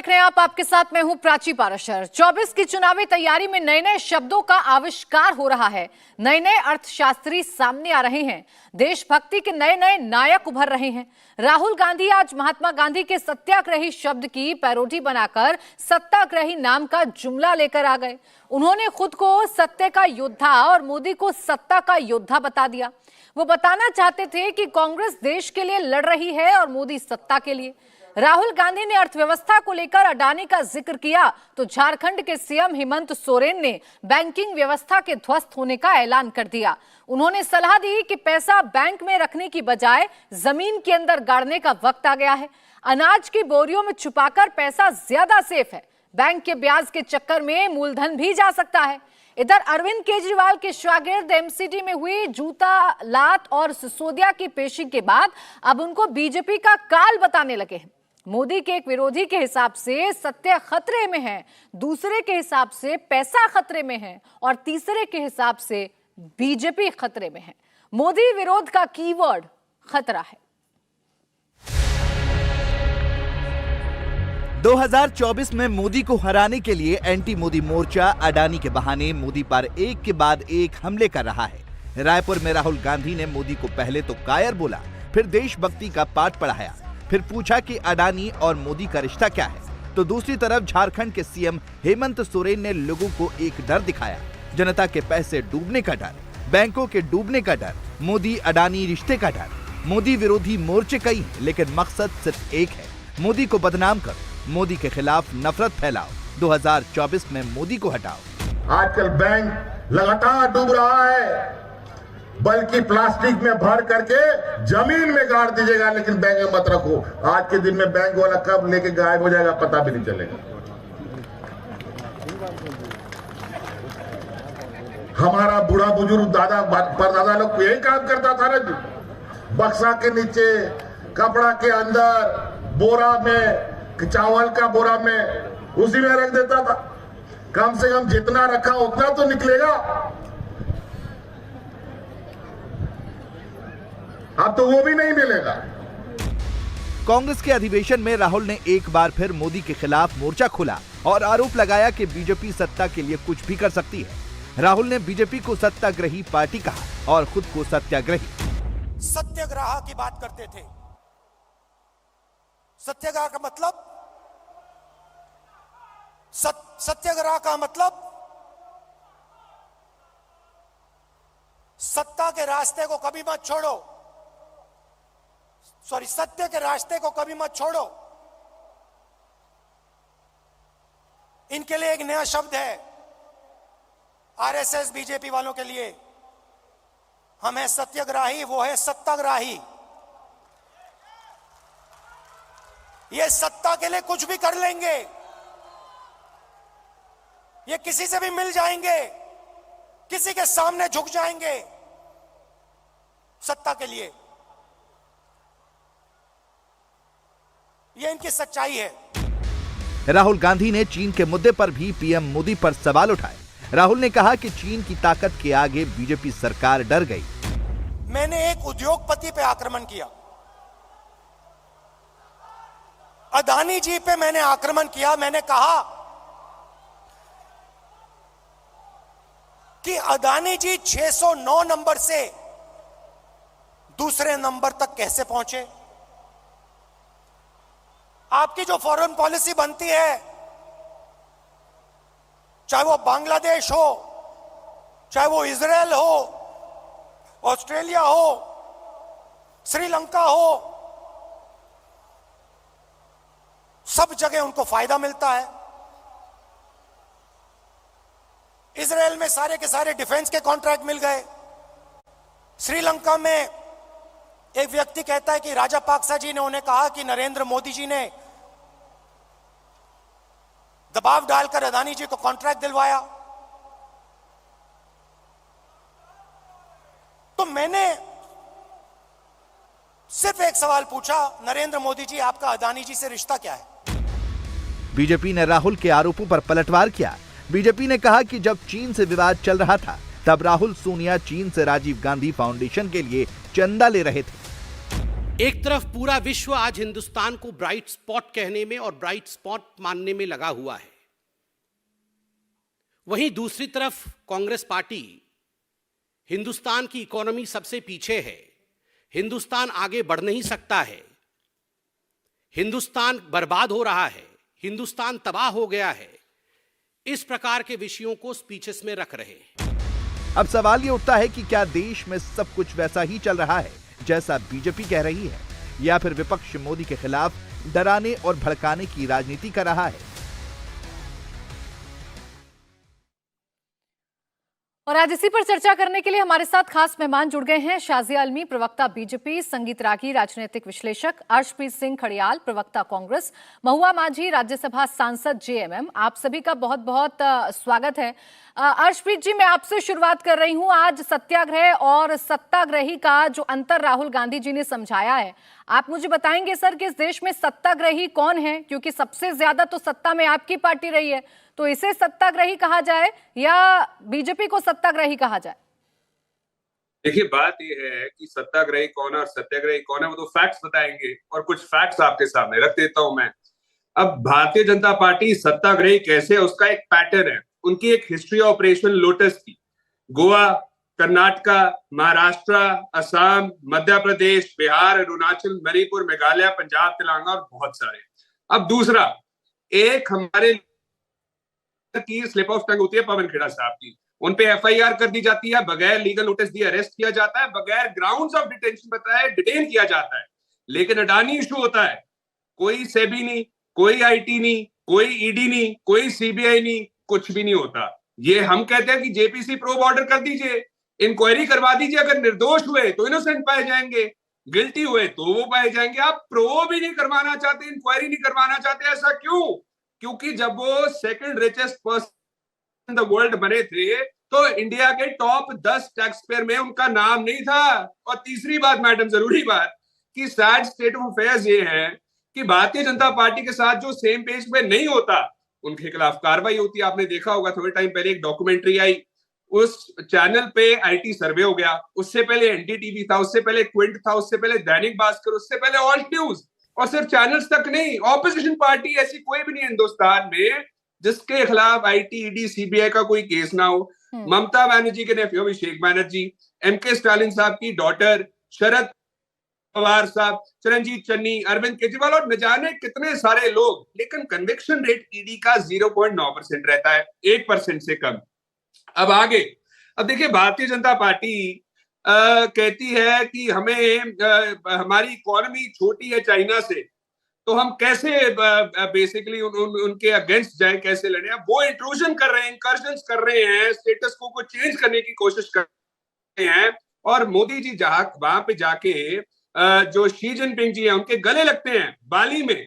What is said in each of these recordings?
देख रहे हैं आप, आपके साथ मैं हूं प्राची पाराशर। 24 की चुनावी तैयारी में नए नए शब्दों का आविष्कार हो रहा है, नए नए अर्थशास्त्री सामने आ रहे हैं, देशभक्ति के नए नए नायक उभर रहे हैं। राहुल गांधी आज महात्मा गांधी के सत्याग्रही शब्द की पैरोडी बनाकर सत्याग्रही नाम का जुमला लेकर आ गए। उन्होंने खुद को सत्य का योद्धा और मोदी को सत्ता का योद्धा बता दिया। वो बताना चाहते थे कि कांग्रेस देश के लिए लड़ रही है और मोदी सत्ता के लिए। राहुल गांधी ने अर्थव्यवस्था को लेकर अडानी का जिक्र किया तो झारखंड के सीएम हेमंत सोरेन ने बैंकिंग व्यवस्था के ध्वस्त होने का ऐलान कर दिया। उन्होंने सलाह दी कि पैसा बैंक में रखने की बजाय जमीन के अंदर गाड़ने का वक्त आ गया है। अनाज की बोरियों में छुपाकर पैसा ज्यादा सेफ है, बैंक के ब्याज के चक्कर में मूलधन भी जा सकता है। इधर अरविंद केजरीवाल के शागिर्द एमसीडी में हुई जूता लात और सिसोदिया की पेशी के बाद अब उनको बीजेपी का काल बताने लगे हैं। मोदी के एक विरोधी के हिसाब से सत्य खतरे में है, दूसरे के हिसाब से पैसा खतरे में है और तीसरे के हिसाब से बीजेपी खतरे में है। मोदी विरोध का कीवर्ड खतरा है। 2024 में मोदी को हराने के लिए एंटी मोदी मोर्चा अडानी के बहाने मोदी पर एक के बाद एक हमले कर रहा है। रायपुर में राहुल गांधी ने मोदी को पहले तो कायर बोला, फिर देशभक्ति का पाठ पढ़ाया, फिर पूछा कि अडानी और मोदी का रिश्ता क्या है। तो दूसरी तरफ झारखंड के सीएम हेमंत सोरेन ने लोगों को एक डर दिखाया, जनता के पैसे डूबने का डर, बैंकों के डूबने का डर, मोदी अडानी रिश्ते का डर। मोदी विरोधी मोर्चे कई हैं, लेकिन मकसद सिर्फ एक है, मोदी को बदनाम करो, मोदी के खिलाफ नफरत फैलाओ, 2024 में मोदी को हटाओ। आजकल बैंक लगातार डूब रहा है, बल्कि प्लास्टिक में भर करके जमीन में गाड़ दीजिएगा, लेकिन बैंक में मत रखो। आज के दिन में बैंक वाला कब लेके गायब हो जाएगा पता भी नहीं चलेगा। हमारा बूढ़ा बुजुर्ग दादा परदादा लोग यही काम करता था ना, बक्सा के नीचे, कपड़ा के अंदर, बोरा में, चावल का बोरा में, उसी में रख देता था। कम से कम जितना रखा उतना तो निकलेगा। अब तो वो भी नहीं मिलेगा। कांग्रेस के अधिवेशन में राहुल ने एक बार फिर मोदी के खिलाफ मोर्चा खोला और आरोप लगाया कि बीजेपी सत्ता के लिए कुछ भी कर सकती है। राहुल ने बीजेपी को सत्याग्रही पार्टी कहा और खुद को सत्याग्रही। सत्याग्रह की बात करते थे। सत्याग्रह का मतलब, सत्याग्रह का मतलब सत्ता के रास्ते को कभी मत छोड़ो, सत्य के रास्ते को कभी मत छोड़ो। इनके लिए एक नया शब्द है आरएसएस बीजेपी वालों के लिए। हम है सत्याग्रही, वो है सत्ताग्राही। ये सत्ता के लिए कुछ भी कर लेंगे, ये किसी से भी मिल जाएंगे, किसी के सामने झुक जाएंगे सत्ता के लिए। ये इनकी सच्चाई है। राहुल गांधी ने चीन के मुद्दे पर भी पीएम मोदी पर सवाल उठाए। राहुल ने कहा कि चीन की ताकत के आगे बीजेपी सरकार डर गई। मैंने एक उद्योगपति पे आक्रमण किया, अदानी जी पे मैंने आक्रमण किया। मैंने कहा कि अदानी जी 609 नंबर से दूसरे नंबर तक कैसे पहुंचे। आपकी जो फॉरेन पॉलिसी बनती है, चाहे वो बांग्लादेश हो, चाहे वो इजराइल हो, ऑस्ट्रेलिया हो, श्रीलंका हो, सब जगह उनको फायदा मिलता है। इजराइल में सारे के सारे डिफेंस के कॉन्ट्रैक्ट मिल गए। श्रीलंका में एक व्यक्ति कहता है कि राजापाक्सा जी ने उन्हें कहा कि नरेंद्र मोदी जी ने दबाव डालकर अदानी जी को कॉन्ट्रैक्ट दिलवाया। तो मैंने सिर्फ एक सवाल पूछा, नरेंद्र मोदी जी, आपका अदानी जी से रिश्ता क्या है? बीजेपी ने राहुल के आरोपों पर पलटवार किया। बीजेपी ने कहा कि जब चीन से विवाद चल रहा था, तब राहुल सोनिया चीन से राजीव गांधी फाउंडेशन के लिए चंदा ले रहे थे। एक तरफ पूरा विश्व आज हिंदुस्तान को ब्राइट स्पॉट कहने में और ब्राइट स्पॉट मानने में लगा हुआ है, वहीं दूसरी तरफ कांग्रेस पार्टी हिंदुस्तान की इकोनॉमी सबसे पीछे है, हिंदुस्तान आगे बढ़ नहीं सकता है, हिंदुस्तान बर्बाद हो रहा है, हिंदुस्तान तबाह हो गया है, इस प्रकार के विषयों को स्पीचेस में रख रहे हैं। अब सवाल ये उठता है कि क्या देश में सब कुछ वैसा ही चल रहा है जैसा बीजेपी कह रही है, या फिर विपक्ष मोदी के खिलाफ डराने और भड़काने की राजनीति कर रहा है। और आज इसी पर चर्चा करने के लिए हमारे साथ खास मेहमान जुड़ गए हैं। शाजिया अलमी, प्रवक्ता बीजेपी, संगीत रागी, राजनीतिक विश्लेषक, अर्शप्रीत सिंह खड़ियाल, प्रवक्ता कांग्रेस, महुआ माझी, राज्यसभा सांसद जेएमएम। आप सभी का बहुत बहुत स्वागत है। अर्शप्रीत जी, मैं आपसे शुरुआत कर रही हूं। आज सत्याग्रह और सत्ताग्रही का जो अंतर राहुल गांधी जी ने समझाया है, आप मुझे बताएंगे सर कि इस देश में सत्ताग्रही कौन है? क्योंकि सबसे ज्यादा तो सत्ता में आपकी पार्टी रही है, तो इसे सत्याग्रही कहा जाए या बीजेपी को सत्याग्रही कहा जाए? देखिए, बात यह है कि सत्याग्रही कौन है और सत्याग्रही कौन है, वो तो फैक्ट्स बताएंगे, और कुछ फैक्ट्स आपके सामने रख देता हूं मैं। अब भारतीय जनता पार्टी सत्याग्रही कैसे है, उसका एक पैटर्न है। उनकी एक हिस्ट्री ऑपरेशन लोटस की, गोवा, कर्नाटका, महाराष्ट्र, असम, मध्य प्रदेश, बिहार, अरुणाचल, मणिपुर, मेघालय, पंजाब, तेलंगाना और बहुत सारे। अब दूसरा, एक हमारे की स्लिप ऑफ टंग होती है पवन खेड़ा साहब की, उन पे एफआईआर कर दी जाती है, बगैर लीगल नोटिस दिए अरेस्ट किया जाता है, बगैर ग्राउंड्स ऑफ डिटेंशन बताए डिटेन किया जाता है। लेकिन अडानी इशू होता है, कोई सेबी नहीं, कोई आईटी नहीं, कोई ईडी नहीं, कोई सीबीआई नहीं, कुछ भी नहीं होता। ये हम कहते हैं कि जेपीसी प्रोब ऑर्डर कर दीजिए, इंक्वायरी करवा दीजिए, अगर निर्दोष हुए तो इनोसेंट पाए जाएंगे, गिल्टी हुए तो वो पाए जाएंगे। आप प्रोब ही नहीं करवाना चाहते, इंक्वायरी नहीं करवाना चाहते, ऐसा क्यों? क्योंकि जब वो second richest person in the world बने थे तो इंडिया के टॉप 10 टैक्स पेयर में उनका नाम नहीं था। और तीसरी बात मैडम, जरूरी बात, कि सैड स्टेट ऑफ अफेयर्स ये है कि भारतीय जनता पार्टी के साथ जो सेम पेज पे नहीं होता, उनके खिलाफ कार्रवाई होती है। आपने देखा होगा, थोड़े टाइम पहले एक डॉक्यूमेंट्री आई, उस चैनल पे आईटी सर्वे हो गया, उससे पहले एनडीटीवी था, उससे पहले क्विंट था, उससे पहले दैनिक भास्कर, उससे पहले ऑल्ट न्यूज। और सिर्फ चैनल्स तक नहीं, ऑपोजिशन पार्टी ऐसी कोई भी नहीं हिंदुस्तान में जिसके खिलाफ आईटी, ईडी, सीबीआई का कोई केस ना हो। ममता बनर्जी के नेफ्यू अभिषेक बनर्जी, एमके स्टालिन साहब की डॉटर, शरद पवार साहब, चिरंजीव चन्नी, अरविंद केजरीवाल और न जाने कितने सारे लोग। लेकिन कन्विक्शन रेट ईडी का 0.9% रहता है, 1% से कम। अब आगे, अब देखिए, भारतीय जनता पार्टी कहती है कि हमें हमारी इकोनॉमी छोटी है चाइना से, तो हम कैसे बेसिकली उनके अगेंस्ट जाए, कैसे लड़े। अब वो इंट्रूजन कर रहे हैं, इंकर्जन कर रहे हैं, स्टेटस को चेंज करने की कोशिश कर रहे हैं। और मोदी जी जहां वहां पे जाके जो शी जिनपिंग जी है उनके गले लगते हैं बाली में,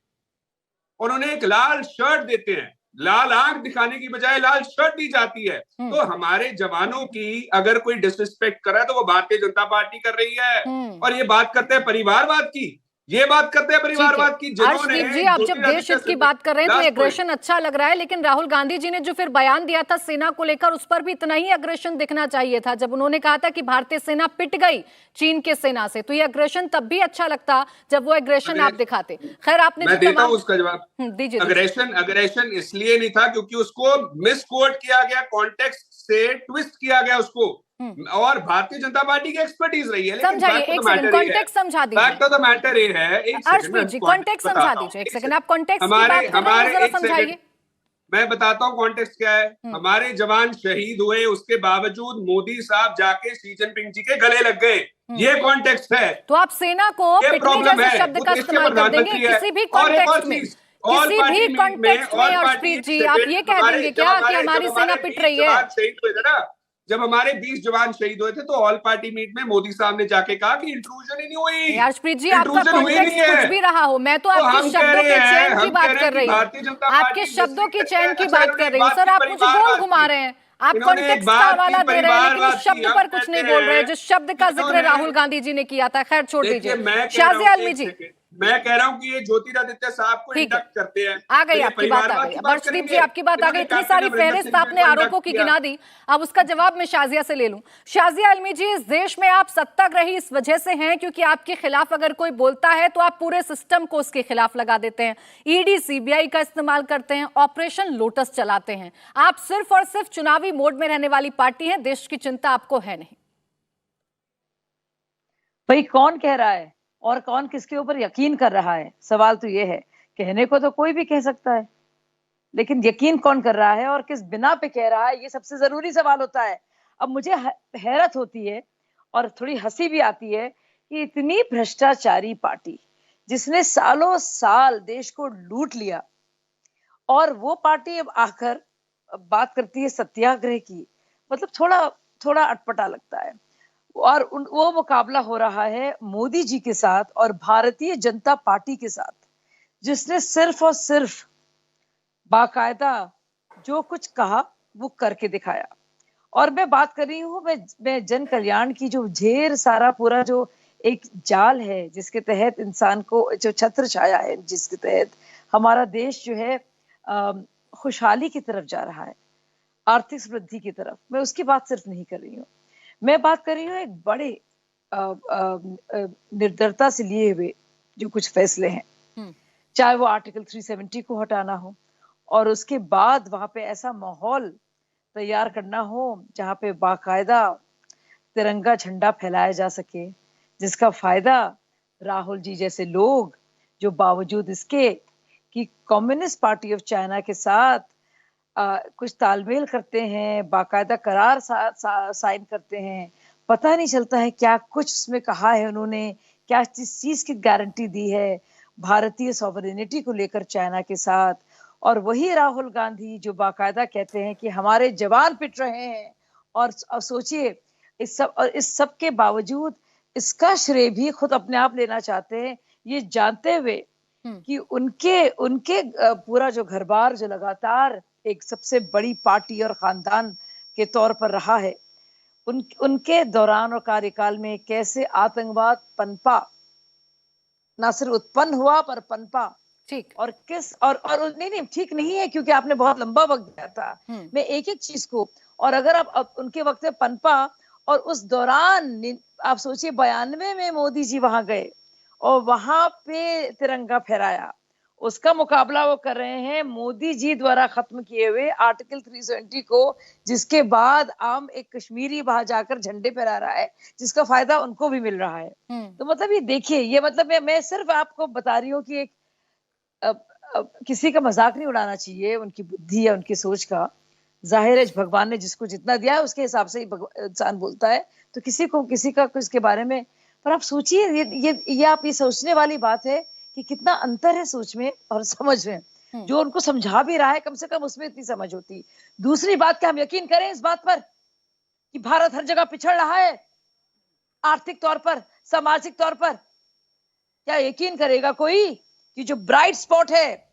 और उन्हें एक लाल शर्ट देते हैं। लाल आंख दिखाने की बजाय लाल शर्ट दी जाती है। तो हमारे जवानों की अगर कोई डिसरिस्पेक्ट कर रहा है तो वो भारतीय जनता पार्टी कर रही है। और ये बात करते हैं परिवारवाद की, ये बात करते हैं परिवारवाद की। अर्शप्रीत जी, आप जब देश हित की बात कर रहे हैं तो एग्रेशन अच्छा लग रहा है, लेकिन राहुल गांधी जी ने जो फिर बयान दिया था सेना को लेकर, उस पर भी इतना ही अग्रेशन दिखना चाहिए था। जब उन्होंने कहा था कि भारतीय सेना पिट गई चीन के सेना से, तो ये अग्रेशन तब भी अच्छा लगता जब वो अग्रेशन आप दिखाते। खैर, आपने मैं देता हूं उसका जवाब। दीजिए। अग्रेशन इसलिए नहीं था क्योंकि उसको मिसकोट किया गया, कॉन्टेक्स्ट से ट्विस्ट किया गया उसको, और भारतीय जनता पार्टी की एक्सपर्टीज रही है। समझाइए, एक सेकंड कॉन्टेक्स्ट समझा दीजिए। फैक्ट ऑफ द मैटर ये है, अर्शप्रीत जी कॉन्टेक्स्ट समझा दीजिए। एक सेकंड, आप कॉन्टेक्स्ट की बात कर रहे हैं, जरा समझाइए। मैं बताता हूँ कॉन्टेक्स्ट क्या है। हमारे जवान शहीद हुए, उसके बावजूद मोदी साहब जाके शी जिनपिंग जी के गले लग गए, ये कॉन्टेक्स्ट है। तो आप सेना को पिटने जैसे शब्द का इस्तेमाल कर देंगे किसी भी कॉन्टेक्स्ट में, किसी भी कॉन्टेक्स्ट में? अर्शप्रीत जी, आप ये कह देंगे क्या कि हमारी सेना पिट रही है? जब हमारे 20 जवान शहीद हुए थे तो ऑल पार्टी मीट में मोदी साहब ने जाके कहा कि इंट्रूजन ही नहीं हुई। अर्शप्रीत जी, आपका कॉन्टेक्स्ट कुछ भी रहा हो, मैं तो आपके शब्दों के चयन की बात कर रही हूँ, आपके शब्दों की चयन की बात कर रही हूँ। सर, आप मुझे गोल घुमा रहे हैं, आप कॉन्टेक्स्ट का हवाला दे रहे हैं, लेकिन उस शब्द पर कुछ नहीं बोल रहे, जिस शब्द का जिक्र राहुल गांधी जी ने किया था। खैर, छोड़ दीजिए। शाजिया अलमी जी, मैं कह रहा हूं कि ये ज्योतिरादित्य साहब को ठीक है। इंडक्ट करते हैं। आ गई तो ये आपकी बात, आ परिवारवाद गई। की अब बात अर्शदीप जी, करेंगे। आपकी बात आ गई। इन्होंने इतनी सारी कैप्टन अमरिंदर फहरिस्त सिंह आपने को आरोपों इंडक्ट की किया। गिना दी। अब उसका जवाब मैं शाजिया से ले लूं। शाजिया अलमी जी, इस देश में आप सत्ताग्रही इस वजह से हैं क्योंकि आपके खिलाफ अगर कोई बोलता है तो आप पूरे सिस्टम को उसके खिलाफ लगा देते हैं। ईडी सीबीआई का इस्तेमाल करते हैं, ऑपरेशन लोटस चलाते हैं। आप सिर्फ और सिर्फ चुनावी मोड में रहने वाली पार्टी हैं, देश की चिंता आपको है नहीं। भाई कौन कह रहा है और कौन किसके ऊपर यकीन कर रहा है? सवाल तो ये है। कहने को तो कोई भी कह सकता है, लेकिन यकीन कौन कर रहा है और किस बिना पे कह रहा है, ये सबसे जरूरी सवाल होता है। अब मुझे हैरत होती है और थोड़ी हंसी भी आती है कि इतनी भ्रष्टाचारी पार्टी जिसने सालों साल देश को लूट लिया, और वो पार्टी अब आकर बात करती है सत्याग्रह की। मतलब थोड़ा थोड़ा अटपटा लगता है। और वो मुकाबला हो रहा है मोदी जी के साथ और भारतीय जनता पार्टी के साथ, जिसने सिर्फ और सिर्फ बाकायदा जो कुछ कहा वो करके दिखाया। और मैं बात कर रही हूँ मैं जन कल्याण की, जो ढेर सारा पूरा जो एक जाल है जिसके तहत इंसान को जो छत्र छाया है, जिसके तहत हमारा देश जो है खुशहाली की तरफ जा रहा है, आर्थिक समृद्धि की तरफ। मैं उसकी बात सिर्फ नहीं कर रही हूँ, मैं बात कर रही हूँ एक बड़े निर्दयता से लिए हुए जो कुछ फैसले हैं, चाहे वो आर्टिकल 370 को हटाना हो और उसके बाद वहां पे ऐसा माहौल तैयार करना हो जहां पे बाकायदा तिरंगा झंडा फहलाया जा सके, जिसका फायदा राहुल जी जैसे लोग, जो बावजूद इसके कि कम्युनिस्ट पार्टी ऑफ चाइना के साथ कुछ तालमेल करते हैं, बाकायदा करार साइन करते हैं, पता नहीं चलता है क्या कुछ उसमें कहा है उन्होंने, क्या किस चीज की गारंटी दी है भारतीय सॉवरेनिटी को लेकर चाइना के साथ। और वही राहुल गांधी जो बाकायदा कहते हैं कि हमारे जवान पिट रहे हैं, और सोचिए इस सब के बावजूद इसका श्रेय भी खुद अपने आप लेना चाहते हैं, ये जानते हुए कि उनके पूरा जो घर बार जो लगातार एक सबसे बड़ी पार्टी और खानदान के तौर पर रहा है, उनके दौरान और कार्यकाल में कैसे आतंकवाद पनपा, ना सिर्फ उत्पन्न हुआ पर पनपा। ठीक। और किस और नहीं ठीक नहीं है क्योंकि आपने बहुत लंबा वक्त दिया था। मैं एक एक चीज को, और अगर आप उनके वक्त में पनपा और उस दौरान आप सोचिए 92 में मोदी जी वहां गए और वहां पे तिरंगा फहराया, उसका मुकाबला वो कर रहे हैं मोदी जी द्वारा खत्म किए हुए आर्टिकल 370 को, जिसके बाद आम एक कश्मीरी वहां जाकर झंडे फहरा रहा है, जिसका फायदा उनको भी मिल रहा है। तो मतलब ये देखिए, ये मतलब मैं सिर्फ आपको बता रही हूँ कि एक किसी का मजाक नहीं उड़ाना चाहिए उनकी बुद्धि या उनकी सोच का। जाहिर है भगवान ने जिसको जितना दिया है उसके हिसाब से ही इंसान बोलता है, तो किसी का कुछ के बारे में। पर आप सोचिए, ये आप ये सोचने वाली बात है कि कितना अंतर है सोच में और समझ में। जो उनको समझा भी रहा है कम से कम उसमें इतनी समझ होती। दूसरी बात, क्या हम यकीन करें इस बात पर कि भारत हर जगह पिछड़ रहा है आर्थिक तौर पर, सामाजिक तौर पर? क्या यकीन करेगा कोई कि जो ब्राइट स्पॉट है,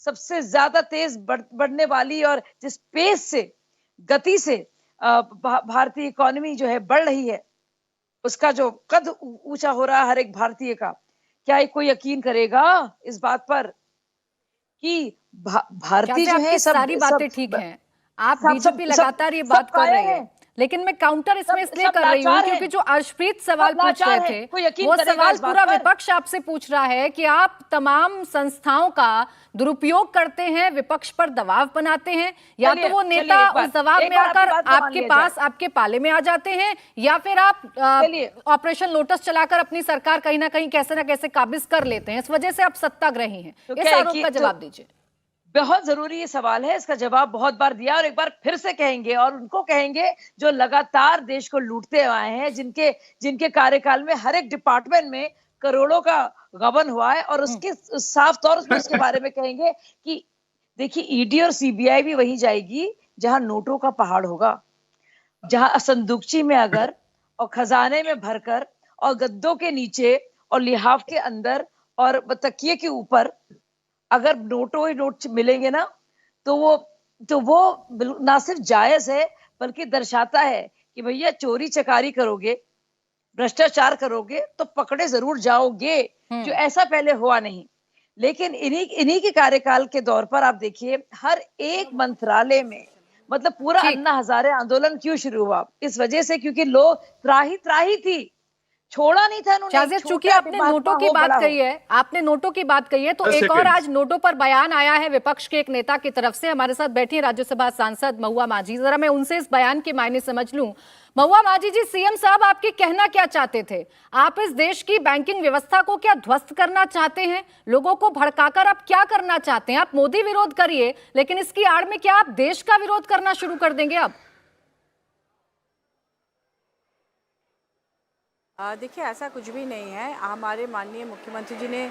सबसे ज्यादा तेज बढ़ने वाली और जिस पेस से, गति से भारतीय इकोनॉमी जो है बढ़ रही है, उसका जो कद ऊंचा हो रहा है हर एक भारतीय का, क्या कोई यकीन करेगा इस बात पर कि भारतीय जो है सारी बातें ठीक हैं, आप बीजेपी लगातार ये बात कर रहे हैं, लेकिन मैं काउंटर इसमें इसलिए कर रही हूँ क्योंकि जो अर्शप्रीत सवाल पूछ रहे थे वो सवाल पूरा विपक्ष आपसे पूछ रहा है कि आप तमाम संस्थाओं का दुरुपयोग करते हैं, विपक्ष पर दबाव बनाते हैं, या तो वो नेता उस दबाव में आकर आपके पास आपके पाले में आ जाते हैं, या फिर आप ऑपरेशन लोटस चलाकर अपनी सरकार कहीं ना कहीं कैसे ना कैसे काबिज कर लेते हैं, इस वजह से आप सत्ताग्रही हैं। इस आरोप का जवाब दीजिए। बहुत जरूरी ये सवाल है, इसका जवाब बहुत बार दिया और एक बार फिर से कहेंगे, और उनको कहेंगे जो लगातार देश को लूटते आए हैं, जिनके कार्यकाल में हर एक डिपार्टमेंट में करोड़ों का गबन हुआ है, और उसके साफ तौर से उसके बारे में कहेंगे कि देखिए ईडी और सीबीआई भी वहीं जाएगी जहां नोटों का पहाड़ होगा, जहां संदूकची में अगर और खजाने में भरकर और गद्दों के नीचे और लिहाफ के अंदर और तकिए के ऊपर अगर नोटों ही नोट मिलेंगे ना, तो वो ना सिर्फ जायज है बल्कि दर्शाता है कि भैया चोरी चकारी करोगे, भ्रष्टाचार करोगे तो पकड़े जरूर जाओगे, जो ऐसा पहले हुआ नहीं। लेकिन इन्हीं के कार्यकाल के दौर पर आप देखिए हर एक मंत्रालय में मतलब पूरा ठीक। अन्ना हजारे आंदोलन क्यों शुरू हुआ? इस वजह से क्योंकि लोग त्राही थी, छोड़ा नहीं था उन्होंने। शाजिद, चूंकि आपने नोटों की बात कही है, आपने नोटों की बात कही है, तो एक और आज नोटों पर बयान आया है विपक्ष के एक नेता की तरफ से। हमारे साथ बैठी है राज्यसभा सांसद महुआ माझी। जरा मैं उनसे इस बयान के मायने समझ लूं। महुआ माझी जी, सीएम साहब आपके कहना क्या चाहते थे? आप इस देश की बैंकिंग व्यवस्था को क्या ध्वस्त करना चाहते हैं? लोगों को भड़काकर आप क्या करना चाहते हैं? आप मोदी विरोध करिए, लेकिन इसकी आड़ में क्या आप देश का विरोध करना शुरू कर देंगे अब? देखिए, ऐसा कुछ भी नहीं है। हमारे माननीय मुख्यमंत्री जी ने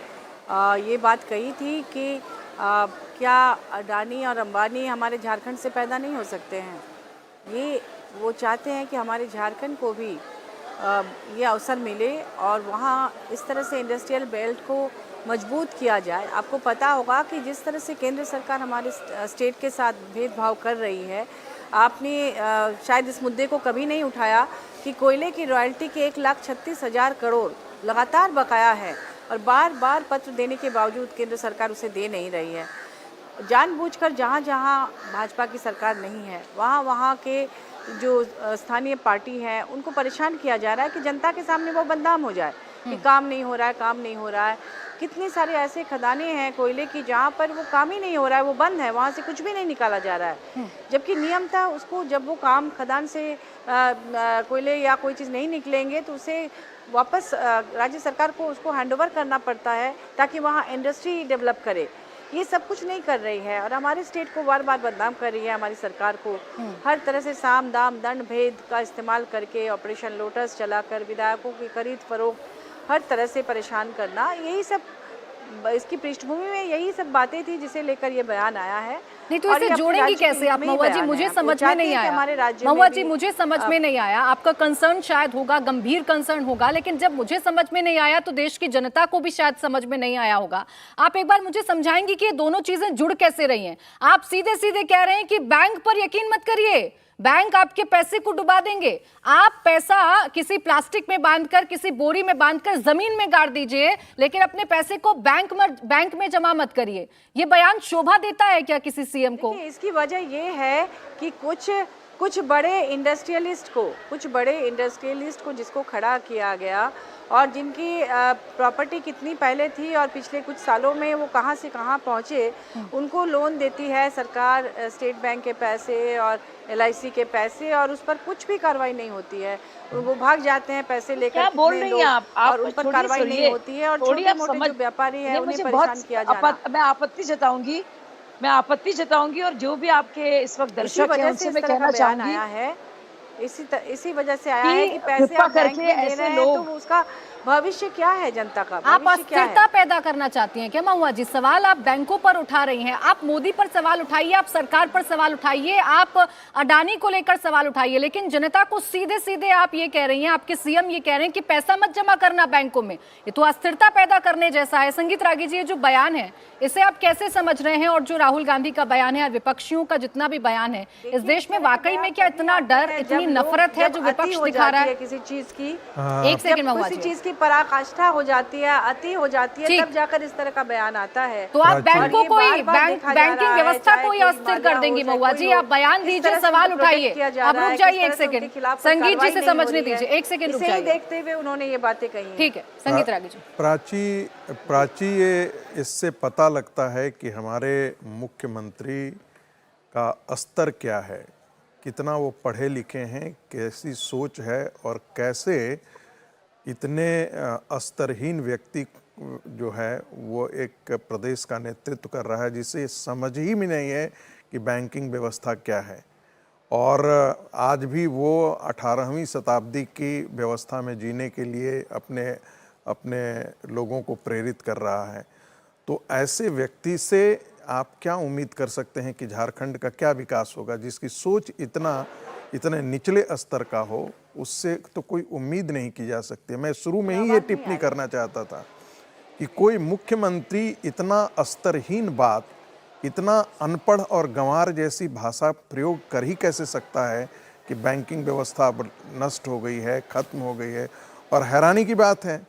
ये बात कही थी कि क्या अडानी और अंबानी हमारे झारखंड से पैदा नहीं हो सकते हैं। ये वो चाहते हैं कि हमारे झारखंड को भी ये अवसर मिले और वहाँ इस तरह से इंडस्ट्रियल बेल्ट को मजबूत किया जाए। आपको पता होगा कि जिस तरह से केंद्र सरकार हमारे स्टेट के साथ भेदभाव कर रही है, आपने शायद इस मुद्दे को कभी नहीं उठाया कि कोयले की रॉयल्टी के 1,36,000 करोड़ लगातार बकाया है और बार बार पत्र देने के बावजूद केंद्र सरकार उसे दे नहीं रही है। जानबूझकर जहाँ जहाँ भाजपा की सरकार नहीं है, वहाँ के जो स्थानीय पार्टी है उनको परेशान किया जा रहा है कि जनता के सामने वो बदनाम हो जाए कि काम नहीं हो रहा है। कितनी सारे ऐसे खदानें हैं कोयले की जहाँ पर वो काम ही नहीं हो रहा है, वो बंद है, वहाँ से कुछ भी नहीं निकाला जा रहा है। जबकि नियम था उसको, जब वो काम खदान से कोयले या कोई चीज़ नहीं निकलेंगे तो उसे वापस राज्य सरकार को उसको हैंडओवर करना पड़ता है ताकि वहाँ इंडस्ट्री डेवलप करे। ये सब कुछ नहीं कर रही है और हमारे स्टेट को बार बार बदनाम कर रही है। हमारी सरकार को हर तरह से साम दाम दंड भेद का इस्तेमाल करके ऑपरेशन लोटस चलाकर विधायकों की खरीद फरोख्त हर तरह से परेशान करना, यही सब इसकी पृष्ठभूमि में यही सब बातें थी जिसे लेकर ये बयान आया है। नहीं तो इसे जोड़ेंगी कैसे आप महुआ जी? मुझे समझ में नहीं आया महुआ जी, मुझे समझ में नहीं आया। आपका कंसर्न शायद होगा, गंभीर कंसर्न होगा, लेकिन जब मुझे समझ में नहीं आया तो देश की जनता को भी शायद समझ में नहीं आया होगा। आप एक बार मुझे समझाएंगी कि ये दोनों चीजें जुड़ कैसे रही हैं? आप सीधे सीधे कह रहे हैं कि बैंक पर यकीन मत करिए, बैंक आपके पैसे को डुबा देंगे। आप पैसा किसी प्लास्टिक में बांधकर, किसी बोरी में बांधकर जमीन में गाड़ दीजिए, लेकिन अपने पैसे को बैंक में जमा मत करिए। ये बयान शोभा देता है क्या किसी सीएम को? इसकी वजह ये है कि कुछ बड़े इंडस्ट्रियलिस्ट को जिसको खड़ा किया गया और जिनकी प्रॉपर्टी कितनी पहले थी और पिछले कुछ सालों में वो कहां से कहां पहुंचे, उनको लोन देती है सरकार, स्टेट बैंक के पैसे और LIC के पैसे, और उस पर कुछ भी कार्रवाई नहीं होती है। वो भाग जाते हैं पैसे लेकर। क्या बोल रही हैं आप? और उन पर कार्रवाई नहीं होती है और छोटे मोटे जो व्यापारी है उन्हें परेशान किया जा रहा है। मैं आपत्ति जताऊंगी और जो भी आपके इस वक्त दर्शक हैं उनसे मैं कहना चाहूंगी, इसी वजह से आया है कि पैसे आप बैंक में दे रहे हैं तो उसका भविष्य क्या है, जनता का आप अस्थिरता पैदा करना चाहती हैं क्या महुआ जी? सवाल आप बैंकों पर उठा रही हैं, आप मोदी पर सवाल उठाइए, आप सरकार पर सवाल उठाइए, आप अडानी को लेकर सवाल उठाइए, लेकिन जनता को सीधे सीधे आप ये कह रही हैं, आपके सीएम ये कह रहे हैं कि पैसा मत जमा करना बैंकों में। ये तो अस्थिरता पैदा करने जैसा है। संगीत रागी जी, ये जो बयान है इसे आप कैसे समझ रहे हैं? और जो राहुल गांधी का बयान है और विपक्षियों का जितना भी बयान है, इस देश में वाकई में क्या इतना डर, इतनी नफरत है जो विपक्ष दिखा रहा है किसी चीज की? एक सेकंड महुआ जी, किसी चीज की पराकाष्ठा हो जाती है, अति हो जाती है, तब जाकर इस तरह का बयान आता है। तो आप बैंकों को ही, बैंकिंग व्यवस्था को ही अस्थिर कर देंगी महुआ जी? आप बयान दीजिए, सवाल उठाइए। अब रुक जाइए एक सेकंड, संगीत जी से समझने दीजिए, एक सेकंड रुक जाइए। देखते हुए उन्होंने ये बातें कही। ठीक है, संगीत रागी जी। प्राची ये इससे पता लगता है कि हमारे मुख्यमंत्री का स्तर क्या है, कितना वो पढ़े लिखे हैं, कैसी सोच है और कैसे इतने स्तरहीन व्यक्ति जो है वो एक प्रदेश का नेतृत्व कर रहा है जिसे समझ ही में नहीं है कि बैंकिंग व्यवस्था क्या है। और आज भी वो 18वीं शताब्दी की व्यवस्था में जीने के लिए अपने लोगों को प्रेरित कर रहा है। तो ऐसे व्यक्ति से आप क्या उम्मीद कर सकते हैं कि झारखंड का क्या विकास होगा, जिसकी सोच इतने निचले स्तर का हो? उससे तो कोई उम्मीद नहीं की जा सकती। मैं शुरू में ही ये टिप्पणी करना चाहता था कि कोई मुख्यमंत्री इतना स्तरहीन बात, इतना अनपढ़ और गंवार जैसी भाषा प्रयोग कर ही कैसे सकता है कि बैंकिंग व्यवस्था नष्ट हो गई है, खत्म हो गई है और हैरानी की बात है,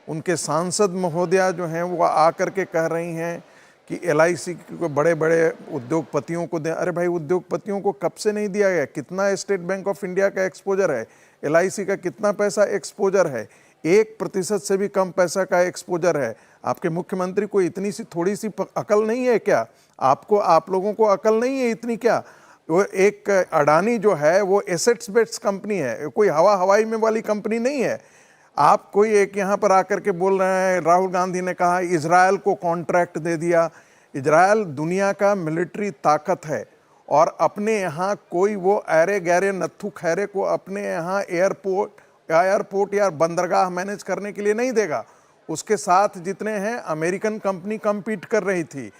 उनके सांसद महोदया जो हैं वो आकर के कह रही हैं कि LIC को बड़े बड़े उद्योगपतियों को दें। अरे भाई, उद्योगपतियों को कब से नहीं दिया गया? कितना स्टेट बैंक ऑफ इंडिया का एक्सपोजर है, LIC का कितना पैसा एक्सपोजर है? 1% से भी कम पैसा का एक्सपोजर है। आपके मुख्यमंत्री को इतनी सी थोड़ी सी अकल नहीं है क्या? आप लोगों को अकल नहीं है इतनी क्या? वो एक अडानी जो है वो एसेट्स बेस्ड कंपनी है, कोई हवाई में वाली कंपनी नहीं है। आप कोई एक यहाँ पर आकर के बोल रहे हैं, राहुल गांधी ने कहा इजराइल को कॉन्ट्रैक्ट दे दिया। इजराइल दुनिया का मिलिट्री ताकत है और अपने यहाँ कोई वो अरे गहरे नत्थु खैरे को अपने यहाँ एयरपोर्ट या बंदरगाह मैनेज करने के लिए नहीं देगा। उसके साथ जितने हैं, अमेरिकन कंपनी कम्पीट कर रही थी,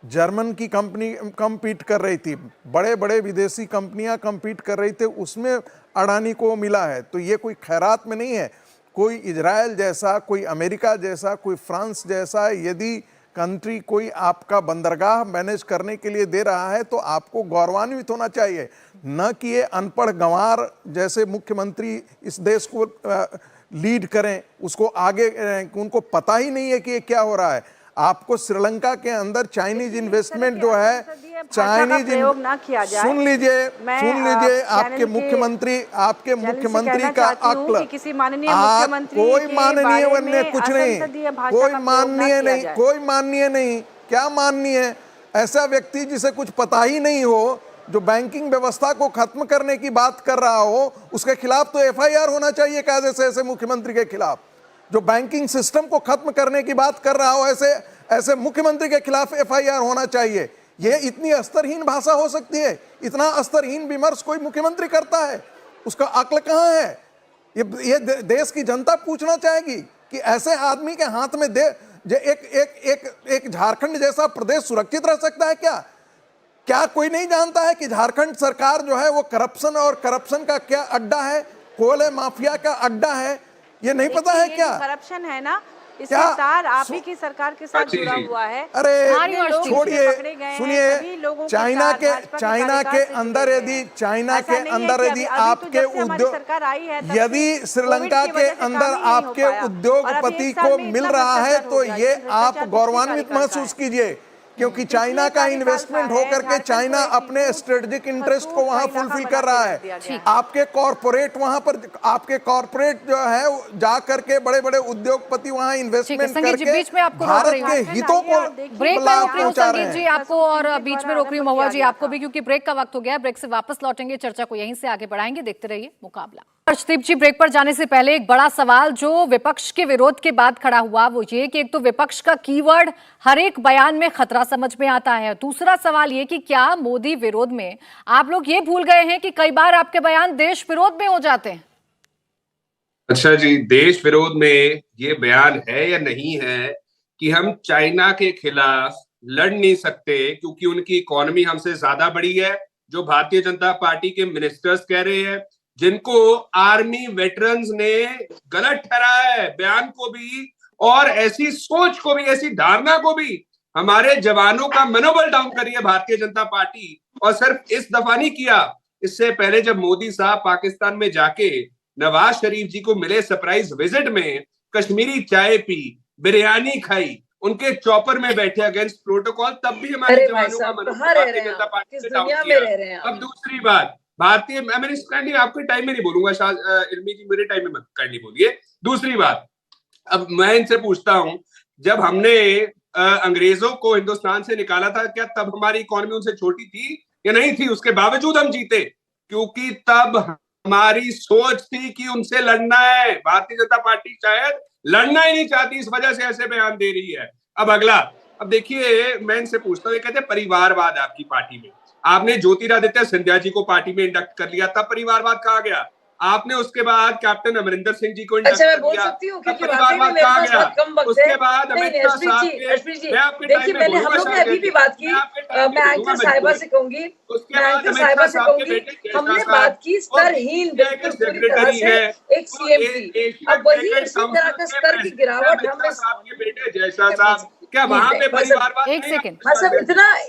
जर्मन की कंपनी कम्पीट कर रही थी, बड़े बड़े विदेशी कंपनियां कम्पीट कर रही थी, उसमें अडानी को मिला है। तो ये कोई खैरात में नहीं है। कोई इजराइल जैसा, कोई अमेरिका जैसा, कोई फ्रांस जैसा यदि कंट्री कोई आपका बंदरगाह मैनेज करने के लिए दे रहा है तो आपको गौरवान्वित होना चाहिए, न कि ये अनपढ़ गंवार जैसे मुख्यमंत्री इस देश को लीड करें, उसको आगे उनको पता ही नहीं है कि ये क्या हो रहा है। आपको श्रीलंका के अंदर चाइनीज इन्वेस्टमेंट जो है, चाइनीज सुन लीजिए आपके मुख्यमंत्री का अक्ल, कोई माननीय बनने कुछ नहीं, कोई माननीय नहीं। क्या माननीय? ऐसा व्यक्ति जिसे कुछ पता ही नहीं हो, जो बैंकिंग व्यवस्था को खत्म करने की बात कर रहा हो, उसके खिलाफ तो FIR होना चाहिए कायदे से। ऐसे मुख्यमंत्री के खिलाफ जो बैंकिंग सिस्टम को खत्म करने की बात कर रहा हो, ऐसे मुख्यमंत्री के खिलाफ FIR होना चाहिए। ये इतनी अस्तरहीन भाषा हो सकती है? इतना अस्तरहीन विमर्श कोई मुख्यमंत्री करता है? उसका अक्ल कहाँ है? ये देश की जनता पूछना चाहेगी कि ऐसे आदमी के हाथ में एक झारखंड जैसा प्रदेश सुरक्षित रह सकता है क्या? क्या कोई नहीं जानता है कि झारखंड सरकार जो है वो करप्शन का क्या अड्डा है, कोयले माफिया का अड्डा है? ये नहीं पता है क्या? करप्शन है ना, इसके साथ आप ही की सरकार के साथ जुड़ा हुआ है। अरे छोड़िए, सुनिए, चाइना के अंदर यदि आपके उद्योग, यदि श्रीलंका के अंदर आपके उद्योगपति को मिल रहा है तो ये आप गौरवान्वित महसूस कीजिए, क्योंकि चाइना का इन्वेस्टमेंट होकर के चाइना अपने स्ट्रेटेजिक इंटरेस्ट को वहां फुलफिल कर रहा है। आपके कॉर्पोरेट वहां पर, आपके कॉर्पोरेट जो है जा करके बड़े बड़े उद्योगपति वहां इन्वेस्टमेंट करके भारत के हितों को लाभ पहुंचा रहे हैं। जी आपको, और बीच में रोक रही हूँ महुआ जी आपको भी, क्योंकि ब्रेक का वक्त हो गया है। ब्रेक से वापस लौटेंगे, चर्चा को यहीं से आगे बढ़ाएंगे। देखते रहिए मुकाबला। अर्शदीप जी, ब्रेक पर जाने से पहले एक बड़ा सवाल जो विपक्ष के विरोध के बाद खड़ा हुआ वो ये कि एक तो विपक्ष का कीवर्ड हर एक बयान में खतरा समझ में आता है। दूसरा सवाल ये कि क्या मोदी विरोध में आप लोग ये भूल गए हैं कि कई बार आपके बयान देश विरोध में हो जाते हैं? अच्छा जी, देश विरोध में ये बयान है या नहीं है कि हम चाइना के खिलाफ लड़ नहीं सकते क्योंकि उनकी इकोनॉमी हमसे ज्यादा बड़ी है, जो भारतीय जनता पार्टी के मिनिस्टर्स कह रहे हैं, जिनको आर्मी वेटरन्स ने गलत ठहराया है बयान को भी, और ऐसी सोच को भी, ऐसी धारणा को भी। हमारे जवानों का मनोबल डाउन करी है भारतीय जनता पार्टी, और सिर्फ इस दफा नहीं किया, इससे पहले जब मोदी साहब पाकिस्तान में जाके नवाज शरीफ जी को मिले सरप्राइज विजिट में, कश्मीरी चाय पी, बिरयानी खाई, उनके चॉपर में बैठे अगेंस्ट प्रोटोकॉल, तब भी हमारे जवानों का मनोबल भारतीय जनता पार्टी ने डाउन किया। अब दूसरी बात, मैंने आपके टाइम में नहीं बोलूंगा, इल्मी जी मेरे टाइम में मत करनी बोलिए। दूसरी बात, अब मैं इनसे पूछता हूं, जब हमने अंग्रेजों को हिंदुस्तान से निकाला था, क्या तब हमारी इकोनॉमी उनसे छोटी थी या नहीं थी? उसके बावजूद हम जीते, क्योंकि तब हमारी सोच थी कि उनसे लड़ना है। भारतीय जनता पार्टी शायद लड़ना ही नहीं चाहती, इस वजह से ऐसे बयान दे रही है। अब अगला, अब देखिए, मैं इनसे पूछता हूँ, ये कहते हैं परिवारवाद आपकी पार्टी में। आपने ज्योतिरादित्य सिंधिया जी को पार्टी में इंडक्ट कर लिया, तब परिवारवाद कहा गया। आपने उसके बाद कैप्टन अमरिंदर सिंह जी को इंडक्ट कर लिया, तब परिवारवाद कहा गया। उसके बाद अमित शाह साहब के, देखिए मैंने हम लोग ने अभी भी बात की, मैं एंकर साहिबा से कहूंगी, हमने बात की स्तरहीन, बिल्कुल पूरी तरह से एक सीएम की। अब वही इसी तरह का स्तर की गिरावट हमने आपके बेटे जयशाह साहब, क्या वहां पे परिवारवाद? एक सेकंड, हाँ सब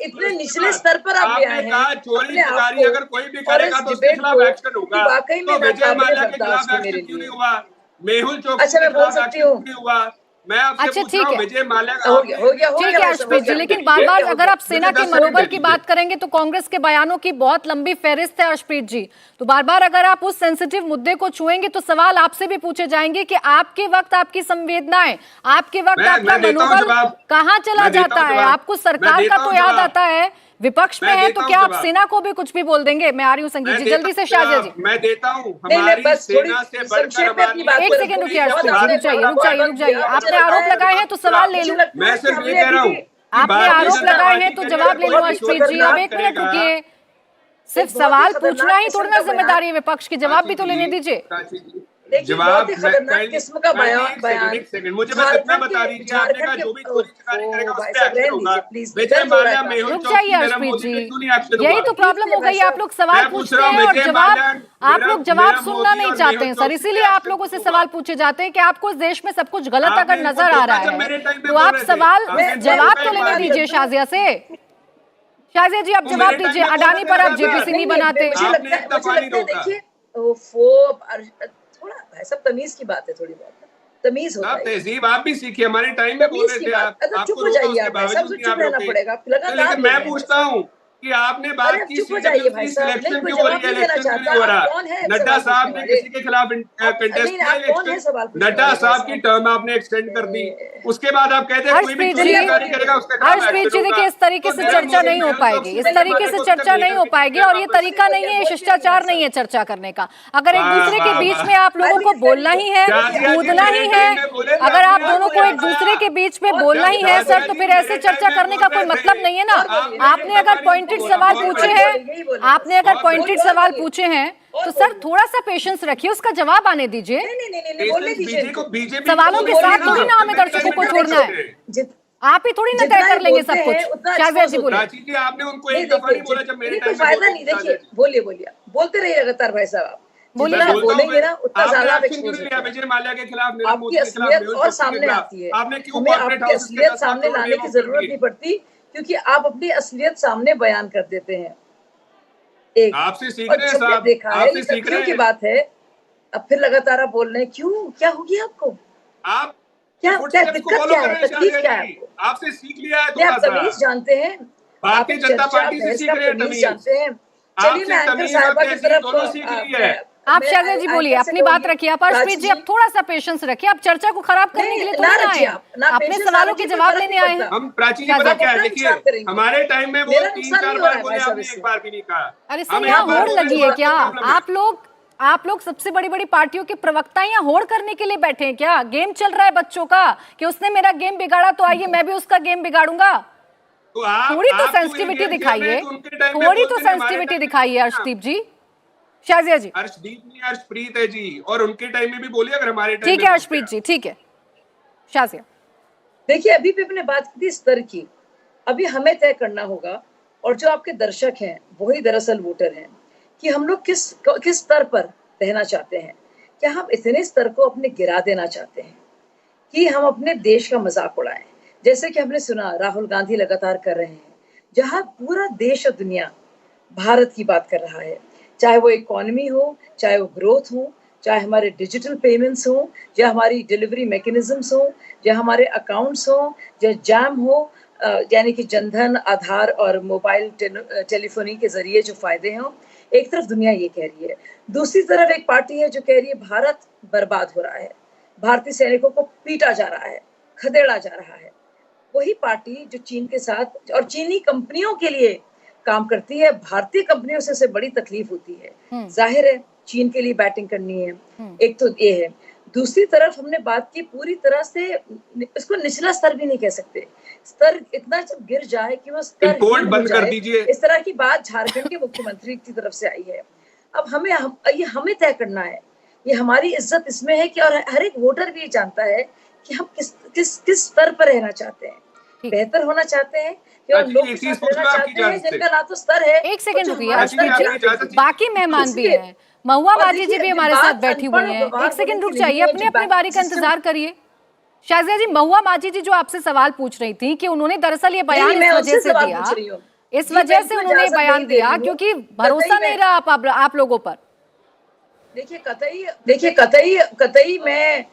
इतने निचले स्तर पर आप ले आए हैं। चोरी चकारी अगर कोई भी करेगा तो उसके खिलाफ एक्शन होगा, तो विजय माल्या के खिलाफ एक्शन क्यों नहीं हुआ? मेहुल चोकसी अच्छा, के मैं बोल खिलाफ सकती एक्शन हूँ। नहीं हुआ। मैं आपसे अच्छा, पूछ ठीक रहा हूँ है। विजय माल्या हो गया हो गया हो ठीक गया है मैं अर्शप्रीत समझ जी, गया। लेकिन बार बार अगर आप सेना के 10 सेकंड मनोबल दे की दीजिए। बात करेंगे तो कांग्रेस के बयानों की बहुत लंबी फहरिस्त है अर्शप्रीत जी। तो बार बार अगर आप उस सेंसिटिव मुद्दे को छुएंगे तो सवाल आपसे भी पूछे जाएंगे कि आपके वक्त आपकी संवेदनाएं, आपके वक्त आपका मैं देता हूं मनोबल जवाब। कहाँ चला मैं देता जाता हूं है? जवाब। आपको मैं सरकार देता का तो हूं याद जवाब। आता है, विपक्ष में मैं है देता तो हूं क्या आप जवाब। सेना को भी कुछ भी बोल देंगे? मैं आ रही हूँ संगीत जी, जल्दी से शाजिया जी। मैं देता हूँ, नहीं, मैं हमारी बस थोड़ी सेना से बढ़कर संक्षेप में अपनी हमारी बात एक को सेकंड रखूंगी। रुकिए अर्शप्रीत जी, आपने रुक जाइए बहुत रुक जाइए बात रुक जाइए। किया, मुझे आपने लगता आरोप है- लगाए हैं तो सवाल ले मुझे लूं। लगता है मैं कि सिर्फ हमने ये कह रहा अभी हूँ भी- कि आपने भारतीय आरोप जनता लगाए पार्टी हैं तो के जवाब लिए ले लूं बहुत ही अर्शप्रीत जी। अब एक मिनट खतरनाक- रुकिए, सिर्फ एक बहुत ही सवाल खतरनाक पूछना ही किस्म थोड़ी ना का जिम्मेदारी है विपक्ष की, जवाब भी तो लेने दीजिए। देखिए, जवाब बहुत ही खतरनाक किस्म का बयान एक सेकंड मुझे बस इतना बता दीजिए। आपने कहा जो भी चोरी चकारी करेगा उस पे एक्शन होगा। विजय माल्या, मेहुल रुक चोकसी, जाइए नीरव अर्शप्रीत मोदी पे जी, क्यों नहीं एक्शन यही हुआ? तो प्रॉब्लम हो गई। आप लोग सवाल मैं पूछ पूछते रहा हूँ हैं और विजय जवाब माल्या, आप लोग जवाब नीरव सुनना मोदी नहीं और चाहते मेहुल हैं सर, चोकसी इसीलिए पे आप एक्शन लोगों से क्यों सवाल हुआ? पूछे जाते हैं कि आपको इस देश में सब कुछ गलत आपने अगर इनको नजर आ टोका रहा जब मेरे है टाइम पे तो बोल आप रहे थे। सवाल आपने जवाब टोका तो लेने मारी। दीजिए शाजिया से। शाजिया जी आप वो जवाब मेरे टाइम दीजिए, पे अडानी बोल पर रहे आप थे, जेपीसी नहीं बनाते। मुझे आपने लगता एक दफा है नहीं रोका। देखिए थोड़ा भाई साहब तमीज की बात है, थोड़ी बहुत तमीज होता आप है। तहजीब आप भी सीखिए, हमारे टाइम में बोल तमीज रहे की थे बात, आप। अगर चुप आपको हो रोका जाइए उसके आप भाई साहब, बावजूद तो नहीं आप चुप रहना रोके। पड़ेगा, तो लगातार लेकिन बोल मैं रहे हैं पूछता हूँ कि आपने अरे बात आप की चुप हो जाइए भाई CWC साहब, नहीं सिलेक्शन कोई क्यों हो रही जवाब है, नहीं देना इलेक्शन क्यों चाहता। नहीं हो आप रहा? कौन है नड्डा सवाल साहब पूछने ने वाले? किसी के खिलाफ कंटेस्ट नहीं, किया आप कौन है इलेक्शन, सवाल पूछने नड्डा वाले? साहब की टर्म आपने एक्सटेंड कर दी। उसके बाद आप कहते हैं कोई भी अर्शप्रीत चोरी जी, चकारी करेगा उसके खिलाफ अर्शप्रीत एक्शन जी होगा। देखिए इस तरीके तो से नीरव चर्चा मोदी, नहीं हो मेहुल पाएगी, चोकसी इस ने तरीके माले से को चर्चा उत्तर नहीं हो देकर पाएगी किया और ये वापस। तरीका नहीं है, ये शिष्टाचार नहीं है चर्चा करने का। अगर एक वाह, दूसरे के वाह, बीच वाह। में आप लोगों को बोलना ही है, शाजिया जी, कूदना मेरे ही टाइम है, में बोले थे, अगर आप आपने दोनों को बोला एक था। दूसरे के बीच में बोलना ही है शाजिया सर, तो जी, फिर ऐसे मेरे चर्चा टाइम में करने का बोल कोई रहे मतलब थे। नहीं है ना। आपने आपने अगर पॉइंटेड सवाल पूछे हैं, आपने अगर पॉइंटेड सवाल पूछे हैं तो सर थोड़ा सा पेशेंस रखिए, उसका जवाब आने दीजिए। नहीं, बोलने दीजिए इनको। बीजेपी सवालों के साथ थोड़ी ना हमें दर्शकों को छोड़ना है, आप ही थोड़ी ना जितना तय कर ही लेंगे बोलते सब हैं, कुछ। उतना शाजिया expose जी होता बोले। है। प्राची जी, आपने उनको नहीं एक दफा नहीं बोला देखिए, जब मेरे ये टाइम कोई में फायदा बोले नहीं। थे, देखिए शाजिया जी। बोलिए आप बोलते रहिए लगातार भाई साहब, आप बोलिए जितना ना। आप बोलेंगे ना उतना आपने ज्यादा आप एक्शन क्यों एक्सपोज नहीं लिया होते हैं। विजय माल्या के खिलाफ, नीरव आपकी मोदी के खिलाफ, असलियत मेहुल और चोकसी के सामने खिलाफ? आती है। आपने क्यों हमें कॉर्पोरेट आपकी हाउसेस के असलियत 10 लाख सामने करोड़ लाने की बेवकूफ कर जरूरत दिए? नहीं पड़ती, क्योंकि आप अपनी असलियत सामने बयान कर देते हैं। एक आपसे सीख और रहे हैं सबने साहब, देखा है, आपसे ये सीख तथ्यों रहे की हैं। बात है। अब फिर लगातार आप बोल रहे हैं, क्यों, क्या हो गया आपको? आप क्या फुटस्टेप्स को दिक्कत फॉलो क्या कर है, रहे हैं तकलीफ शाजिया क्या है जी। आपको? आपसे सीख लिया है नहीं, थोड़ा आप सा। तमीज जानते हैं, आप भारतीय एक जनता चर्चा पार्टी से बहस सीख का रहे हैं तमीज तमीज। जानते हैं। चलिए मैं आपसे एंकर तमीज और साहिबा की तहजीब तरफ दोनों सीख ली है। आप शाजिया जी बोलिए, अपनी बात रखिए। आप अर्शप्रीत जी अब थोड़ा सा पेशेंस रखिए, आप चर्चा को खराब करने के लिए थोड़ी ना आए, अपने सवालों के जवाब लेने आए हैं। हम प्राची जी पता क्या है, देखिए हमारे टाइम में वो 3-4 बार बोले, आपने एक बार भी नहीं कहा। अरे सर यहाँ होड़ लगी है क्या? आप लोग सबसे बड़ी बड़ी पार्टियों के प्रवक्ता यहाँ होड़ करने के लिए बैठे हैं क्या? गेम चल रहा है बच्चों का कि उसने मेरा गेम बिगाड़ा तो आइए मैं भी उसका गेम बिगाड़ूंगा। थोड़ी तो सेंसिटिविटी दिखाइए, थोड़ी तो सेंसिटिविटी दिखाइए अर्शदीप जी। शाजिया जी, अर्शदीप नहीं, अर्शप्रीत है जी, और उनके टाइम में भी बोलिए अगर हमारे टाइम में। ठीक है अर्शप्रीत जी, ठीक है। शाजिया देखिए, अभी भी हमने बात की थी स्तर की, अभी हमें तय करना होगा, और जो आपके दर्शक हैं वही दरअसल वोटर हैं, कि हम लोग किस स्तर पर रहना चाहते हैं। क्या हम इतने स्तर को अपने गिरा देना चाहते हैं कि हम अपने देश का मजाक उड़ाएं, जैसे कि हमने सुना राहुल गांधी लगातार कर रहे हैं, जहां पूरा देश और दुनिया भारत की बात कर रहा है, चाहे वो इकोनॉमी हो, चाहे वो ग्रोथ हो, चाहे हमारे डिजिटल पेमेंट्स हो, या हमारी डिलीवरी मैकेनिज्म्स हो, या हमारे अकाउंट्स हो, या जैम हो, यानी कि जनधन, आधार और मोबाइल टेलीफोनी के जरिए जो फायदे हैं। एक तरफ दुनिया ये कह रही है, दूसरी तरफ एक पार्टी है जो कह रही है भारत बर्बाद हो रहा है, भारतीय सैनिकों को पीटा जा रहा है, खदेड़ा जा रहा है। वही पार्टी जो चीन के साथ और चीनी कंपनियों के लिए काम करती है, भारतीय कंपनियों से बड़ी तकलीफ होती है। जाहिर है चीन के लिए बैटिंग करनी है, एक तो ये है। दूसरी तरफ हमने बात की पूरी तरह से, इसको निचला स्तर भी नहीं कह सकते, स्तर इतना जब गिर जाए कि वो स्तर इंपोर्ट बंद कर दीजिए। इस तरह की बात झारखंड के मुख्यमंत्री की तरफ से आई है। अब ये हमें तय करना है, ये हमारी इज्जत इसमें है कि, और हर एक वोटर भी जानता है कि हम किस स्तर पर रहना चाहते हैं, बेहतर होना चाहते हैं और लोग के साथ रहना चाहते हैं जिनका ना तो स्तर है। एक सेकंड रुकिए, बाकी मेहमान भी हैं, महुआ बाजी जी भी हमारे साथ बैठी हुई हैं। एक सेकंड रुक जाइए, अपनी बारी का इंतजार करिए। शाजिया जी, महुआ बाजी जी जो आपसे सवाल पूछ रही थी कि उन्होंने दरअसल ये बयान इस वजह से दिया, इस वजह से उन्होंने बयान दिया क्योंकि भरोसा नहीं रहा आप लोगों पर। देखिए कतई मैं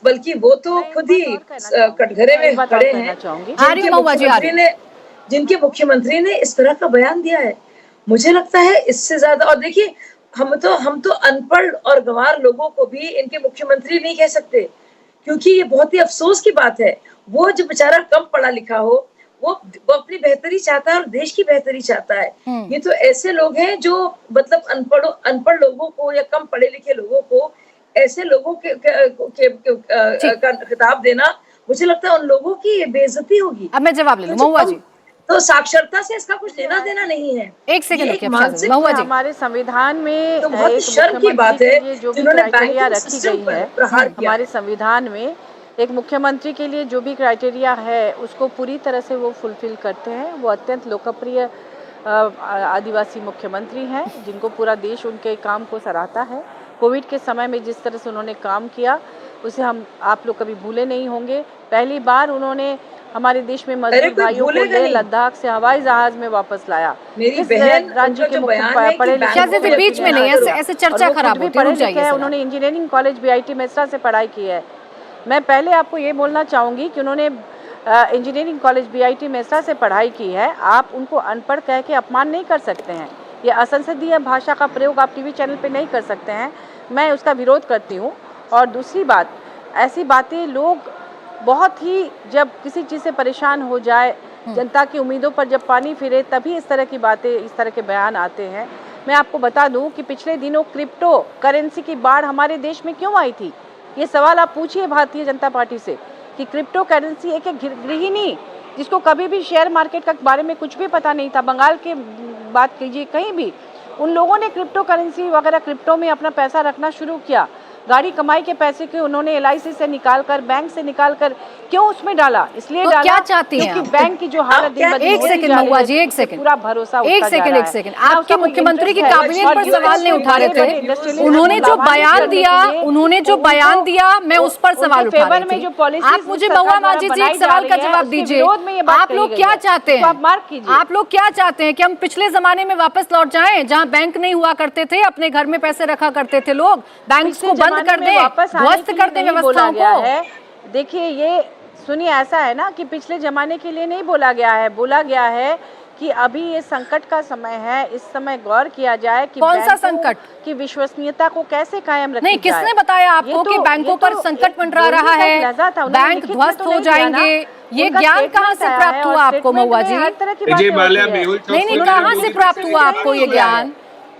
बल्कि वो तो खुद ही कटघरे में खड़े हैं जिनके मुख्यमंत्री ने इस तरह का बयान दिया है। मुझे लगता है इससे ज्यादा, और देखिए हम तो अनपढ़ और गंवार लोगों को भी इनके मुख्यमंत्री नहीं कह सकते, क्योंकि ये बहुत ही अफसोस की बात है। वो जो बेचारा कम पढ़ा लिखा हो, वो अपनी बेहतरी चाहता है और देश की बेहतरी चाहता है। ये तो ऐसे लोग हैं जो मतलब अनपढ़ लोगों को या कम पढ़े लिखे लोगों को ऐसे लोगों का खिताब देना, मुझे लगता है उन लोगों की बेइज्जती होगी। अब मैं जवाब ले लूं महुआ जी। तो साक्षरता से इसका कुछ लेना देना नहीं है। एक सेकंड महुआ जी, हमारे संविधान में तो बहुत शर्म की बात है जो भी क्राइटेरिया रखी गई है, हमारे संविधान में एक मुख्यमंत्री के लिए जो भी क्राइटेरिया है उसको पूरी तरह से वो फुलफिल करते हैं। वो अत्यंत लोकप्रिय आदिवासी मुख्यमंत्री हैं जिनको पूरा देश उनके काम को सराहता है। कोविड के समय में जिस तरह से उन्होंने काम किया उसे आप लोग कभी भूले नहीं होंगे। पहली बार उन्होंने हमारे देश में मजदूर भाइयों को लेह लद्दाख से हवाई जहाज में वापस लाया। मेरी बहन राज्य के पढ़े लिखे बीच में नहीं, ऐसे चर्चा खराब होती है। उन्होंने इंजीनियरिंग कॉलेज BIT मेसरा से पढ़ाई की है। मैं पहले आपको ये बोलना चाहूँगी कि उन्होंने इंजीनियरिंग कॉलेज BIT मेसरा से पढ़ाई की है। आप उनको अनपढ़ कह के अपमान नहीं कर सकते हैं। ये असंसदीय भाषा का प्रयोग आप TV चैनल पे नहीं कर सकते हैं। मैं उसका विरोध करती हूँ। और दूसरी बात, ऐसी बातें लोग बहुत ही जब किसी चीज़ से परेशान हो जाए, जनता की उम्मीदों पर जब पानी फिरे, तभी इस तरह की बातें, इस तरह के बयान आते हैं। मैं आपको बता दूं कि पिछले दिनों क्रिप्टो करेंसी की बाढ़ हमारे देश में क्यों आई थी। ये सवाल आप पूछिए भारतीय जनता पार्टी से कि क्रिप्टो करेंसी एक गृहिणी जिसको कभी भी शेयर मार्केट के बारे में कुछ भी पता नहीं था, बंगाल के बात कीजिए कहीं भी, उन लोगों ने क्रिप्टो करेंसी वगैरह क्रिप्टो में अपना पैसा रखना शुरू किया। गाड़ी कमाई के पैसे के उन्होंने LIC से निकालकर, बैंक से निकालकर क्यों उसमें डाला? इसलिए तो डाला क्या चाहती हैं क्योंकि बैंक की जो हालत दिन ब दिन एक सेकंड महुआ जी, एक सेकंड पूरा भरोसा एक सेकंड आपके मुख्यमंत्री की काबिलियत पर सवाल नहीं उठा रहे थे। उन्होंने जो बयान दिया मैं उस पर सवाल उठा रही थी। आप मुझे महुआ माजी जी एक सवाल का जवाब दीजिए। आप लोग क्या चाहते हैं? आप लोग क्या चाहते हैं कि हम पिछले जमाने में वापस लौट जाएं जहां बैंक नहीं हुआ करते थे, अपने घर में पैसे रखा करते थे लोग, बैंक को बंद कर दें, ध्वस्त कर दें व्यवस्थाओं को? देखिए, ये सुनिए, ऐसा है ना कि पिछले जमाने के लिए नहीं बोला गया है, बोला गया है कि अभी ये संकट का समय है, इस समय गौर किया जाए कि कौन सा संकट, की विश्वसनीयता को कैसे कायम रखा जाए। नहीं, किसने बताया आपको कि बैंकों पर संकट मंडरा रहा है, बैंक ध्वस्त हो जाएंगे? ये ज्ञान कहाँ से प्राप्त हुआ आपको महुआ जी? नहीं, कहाँ से प्राप्त हुआ आपको ये ज्ञान?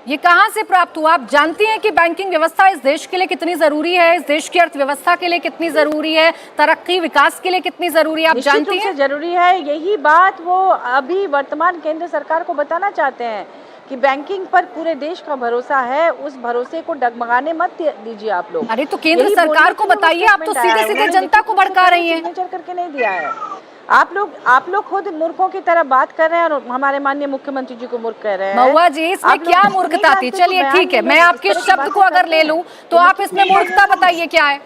ये कहाँ से प्राप्त हुआ? आप जानती हैं कि बैंकिंग व्यवस्था इस देश के लिए कितनी जरूरी है, इस देश की अर्थव्यवस्था के लिए कितनी जरूरी है, तरक्की विकास के लिए कितनी जरूरी है, आप जानती हैं? जरूरी है। यही बात वो अभी वर्तमान केंद्र सरकार को बताना चाहते हैं कि बैंकिंग पर पूरे देश का भरोसा है, उस भरोसे को डगमगाने मत दीजिए आप लोग। अरे तो केंद्र सरकार को बताइए, आप तो सीधे सीधे जनता को भड़का रही हैं। सिग्नेचर करके नहीं दिया है। आप लोग खुद मूर्खों की तरह बात कर रहे हैं और हमारे माननीय मुख्यमंत्री जी को मूर्ख कह रहे हैं। महुआ जी, इसमें क्या मूर्खता थी? चलिए ठीक है, मैं आपके शब्द को अगर ले लूं तो आप इसमें मूर्खता बताइए क्या है?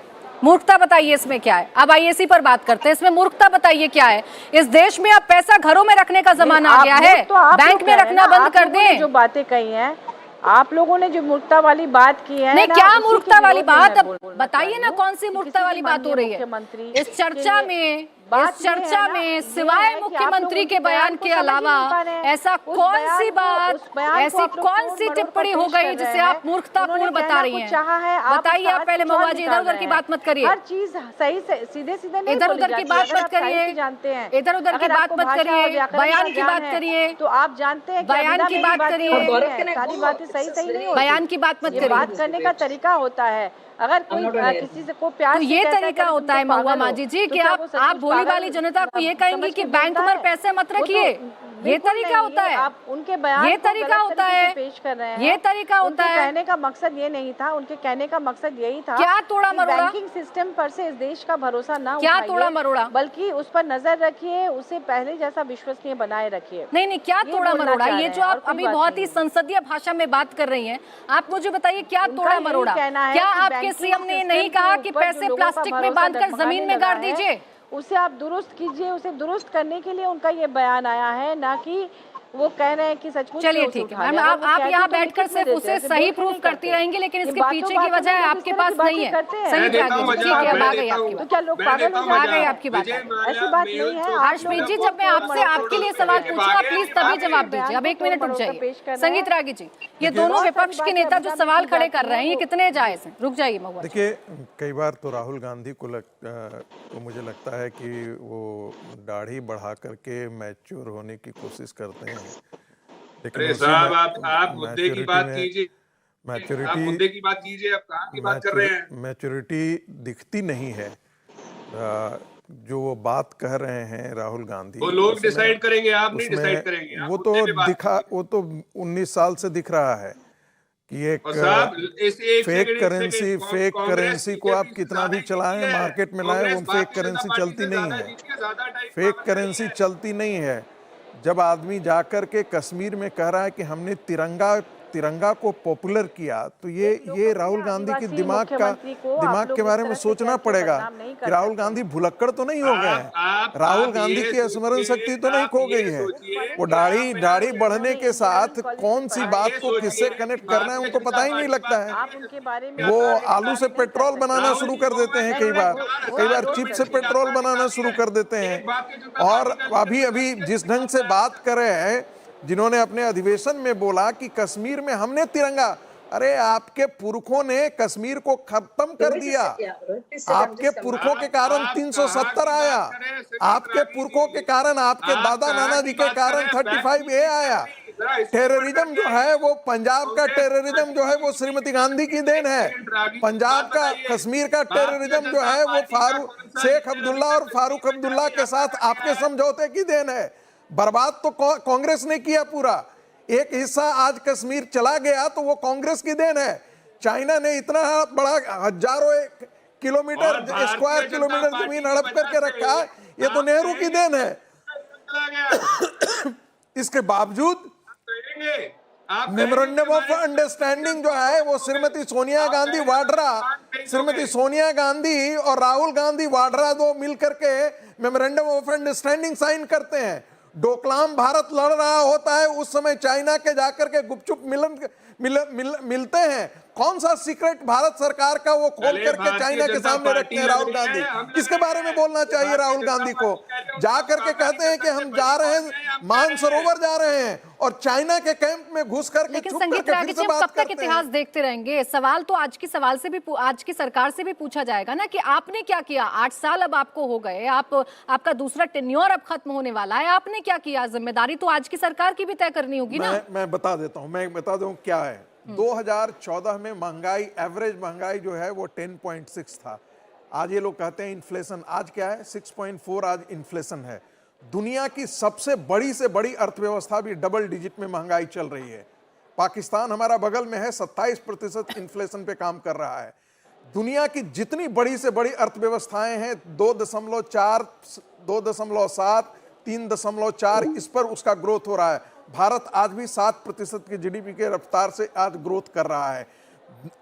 मूर्खता बताइए इसमें क्या है? अब आइए इसी पर बात करते हैं। इसमें मूर्खता बताइए क्या है? इस देश में अब पैसा घरों में रखने का जमाना आ गया है, बैंक में रखना बंद कर दें। जो बातें कही हैं आप लोगों ने, जो मूर्खता वाली बात की है, नहीं, क्या मूर्खता वाली बात? अब बताइए ना, कौन सी मूर्खता वाली बात हो रही है इस चर्चा में? इस चर्चा में सिवाय मुख्यमंत्री के बयान के अलावा ऐसा कौन सी बात, ऐसी कौन सी टिप्पणी हो गई जिसे आप मूर्खतापूर्ण बता रही हैं? बताइए आप पहले महुआ जी, इधर उधर की बात मत करिए। हर चीज सही से सीधे नहीं, इधर उधर की बात मत करिए, जानते हैं इधर उधर की बात मत करिए, बयान की बात करिए। तो आप जानते हैं बयान की बात करिए, सारी बातें सही नहीं होती। बयान की बात मत करिए। बात करने का तरीका होता है। अगर कोई किसी से को प्यार तो ये तरीका होता है महुआ माजी जी कि आप भोली वाली जनता को ये कहेंगी कि बैंक में पैसे मत रखिए, ये तरीका होता है? आप उनके बयान ये तरीका होता है पेश कर रहे हैं, ये तरीका होता है? कहने का मकसद ये नहीं था, उनके कहने का मकसद यही था क्या तोड़ा मरोड़ा? बैंकिंग सिस्टम पर से इस देश का भरोसा ना क्या तोड़ा मरोड़ा, बल्कि उस पर नजर रखिए, उसे पहले जैसा विश्वसनीय बनाए रखिए। नहीं, क्या तोड़ा मरोड़ा? ये जो आप अभी बहुत ही संसदीय भाषा में बात कर रही हैं, आप मुझे बताइए क्या तोड़ा मरोड़ा? क्या आपके CM ने नहीं कहा कि पैसे प्लास्टिक में बांधकर जमीन में गाड़ दीजिए? उसे आप दुरुस्त कीजिए। उसे दुरुस्त करने के लिए उनका ये बयान आया है, ना कि वो कह रहे हैं कि सचमुच चलिए में उसे ठीक है उठा मैम, लिया। आप वो कहते यहाँ तो बैठकर लिखित में सिर्फ देते हैं, उसे ऐसे सही बोल के प्रूफ नहीं करती करते। रहेंगी, लेकिन ये इसके बातों पीछे की बातों वजह में है लोग आपके इस तरह पास की बातें नहीं है। करते हैं। संगीत मैं देता रागी हूं जी, मजा, ठीक है, अब मैं आ गई देता आपकी हूं। बात। तो क्या लोग मैं पागल देता हो हूं आ जाते गई मजा। आपकी बात। विजय माल्या, ऐसी बात मेल नहीं है। चोट- आप हर्षमीत जी, जब मैं आपसे आपके लिए सवाल पूछ रहा हूँ, प्लीज तभी जवाब दीजिए। अब 1 मिनट रुक जाइए। संगीत रागी जी, ये दोनों विपक्ष के नेता जो सवाल खड़े कर रहे हैं, ये कितने जायज हैं? रुक जाइए महुआ जी। देखिए, कई बार तो राहुल गांधी को तो मुझे लगता है कि वो दाढ़ी बढ़ा करके मैच्योर होने की कोशिश करते हैं, लेकिन अरे उसी साहब, आप मुद्दे की बात मैच्योरिटी कीजिए। आप मैच्योरिटी मुद्दे की बात कीजिए। आप कहाँ की बात कर रहे हैं? मैच्योरिटी दिखती नहीं है। जो वो बात कह रहे हैं राहुल गांधी, वो लोग उसमें- डिसाइड करेंगे, आप नहीं उसमें डिसाइड करेंगे। आप वो मुद्दे पे तो बात दिखा, कीजिए। वो तो 19 साल से दिख रहा है कि एक और साहब, इस एक फेक सेकंड, करेंसी को आप BJP कितना भी ज्यादा चलाएं, जीती है। मार्केट में लाएं, कांग्रेस वो fake Bharatiya Janata currency party चलती से नहीं ज्यादा है। जीती है, ज्यादा टाइम फेक पावर में रही करेंसी है। चलती नहीं है। जब आदमी जाकर के कश्मीर में कह रहा है कि हमने तिरंगा को पॉपुलर किया, तो ये राहुल गांधी की दिमाग के बारे में सोचना पड़ेगा कि राहुल गांधी भुलक्कड़ तो नहीं हो गए हैं। राहुल गांधी की स्मरण शक्ति तो नहीं खो गई है। वो दाढ़ी बढ़ने के साथ कौन सी बात को किससे कनेक्ट करना है उनको पता ही नहीं लगता है। आप उनके बारे में वो आलू से पेट्रोल बनाना शुरू कर देते हैं, कई बार चिप से पेट्रोल बनाना शुरू कर देते हैं। और अभी जिस ढंग से बात कर रहे हैं, जिन्होंने अपने अधिवेशन में बोला कि कश्मीर में हमने तिरंगा, अरे आपके पुरखों ने कश्मीर को खत्म कर दिया। आपके पुरखों के कारण 370 आया, आपके पुरखों के कारण, आपके दादा नाना जी के कारण 35A आया। टेररिज्म जो है वो पंजाब का टेररिज्म जो है वो श्रीमती गांधी की देन है। पंजाब का, कश्मीर का टेररिज्म जो है वो शेख अब्दुल्ला और फारूक अब्दुल्ला के साथ आपके समझौते की देन है। बर्बाद तो कांग्रेस ने किया पूरा। एक हिस्सा आज कश्मीर चला गया तो वो कांग्रेस की देन है। चाइना ने इतना बड़ा हजारों किलोमीटर स्क्वायर किलोमीटर जमीन हड़प करके रखा है, ये तो नेहरू की देन है। इसके बावजूद मेमोरेंडम ऑफ अंडरस्टैंडिंग जो है वो श्रीमती सोनिया गांधी और राहुल गांधी वाड्रा दो मिलकर के मेमोरेंडम ऑफ अंडरस्टैंडिंग साइन करते हैं। डोकलाम भारत लड़ रहा होता है, उस समय चाइना के जाकर के गुपचुप मिलते हैं। कौन सा सीक्रेट भारत सरकार का वो खोल करके चाइना के सामने रखते हैं राहुल गांधी? किसके बारे में बोलना चाहिए राहुल गांधी को? जाकर के कहते हैं कि हम जा रहे हैं, मानसरोवर जा रहे हैं, और चाइना के कैंप में घुस करके लेकिन छुप संगीत करके रागी फिर जी, से हम बात कब तक करते इतिहास हैं। देखते रहेंगे? सवाल तो आज की सरकार से भी पूछा जाएगा ना कि आपने क्या किया। 8 साल अब आपको हो गए, आपका दूसरा टेन्योर अब खत्म होने वाला है, आपने क्या किया? जिम्मेदारी तो आज की सरकार की भी तय करनी होगी ना। मैं बता देता हूं, मैं बता दूं क्या है। 2014 में महंगाई, एवरेज महंगाई जो है वो 10.6 था। आज ये लोग कहते हैं इन्फ्लेशन, आज क्या है? 6.4 आज इन्फ्लेशन है। दुनिया की सबसे बड़ी से बड़ी अर्थव्यवस्था भी डबल डिजिट में महंगाई चल रही है। पाकिस्तान हमारा बगल में है, 27% इन्फ्लेशन पे काम कर रहा है। दुनिया की जितनी बड़ी से बड़ी अर्थव्यवस्थाएं हैं, 2.4, 2.7, 3.4, इस पर उसका ग्रोथ हो रहा है। भारत आज भी 7% की जीडीपी के रफ्तार से आज ग्रोथ कर रहा है।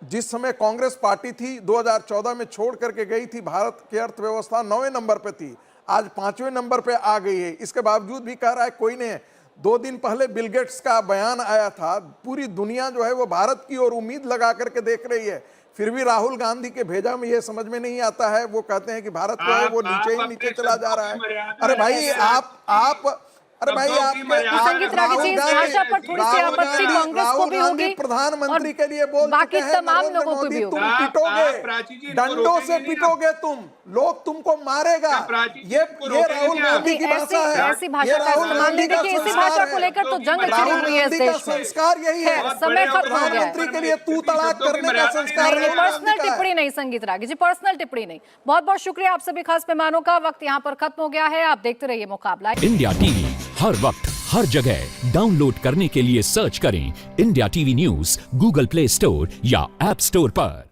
जिस समय कांग्रेस पार्टी थी 2014 में छोड़ करके गई थी, भारत की अर्थव्यवस्था 9वें नंबर पे थी, आज 5वें नंबर पे आ गई है। इसके बावजूद भी कह रहा है कोई नहीं। 2 दिन पहले बिल गेट्स का बयान आया था, पूरी दुनिया जो है वो भारत की ओर उम्मीद लगा करके देख रही है, फिर भी राहुल गांधी के भेजा में ये समझ में नहीं आता है। वो कहते हैं कि भारत जो है वो नीचे ही नीचे चला जा रहा है। अरे भाई आप संगीत रागी जी, इस भाषा पर थोड़ी सी आपत्ति कांग्रेस को भी होगी, प्रधानमंत्री के लिए बोल बाकी चुके हैं, तमाम नरेंद्र लोगों को मोदी, भी तुम होगी। पिटोगे, डंडों से पिटोगे, तुम लोग तुमको मारेगा। ये राहुल गांधी की भाषा है, ऐसी भाषा का इस्तेमाल नहीं। देखिए, इसी भाषा को लेकर तो जंग छिड़ी हुई है इस देश में। संस्कार यही है, समय खत्म हो गया है। प्रधानमंत्री के लिए तू तड़ाक करने का संस्कार नहीं, पर्सनल टिप्पणी नहीं संगीत रागी जी, पर्सनल टिप्पणी नहीं। बहुत बहुत शुक्रिया आप सभी खास मेहमानों का। वक्त यहाँ पर खत्म हो गया है। आप देखते रहिए मुकाबला। इंडिया टीवी हर वक्त हर जगह डाउनलोड करने के लिए सर्च करें India TV news Google play store या ऐप स्टोर पर।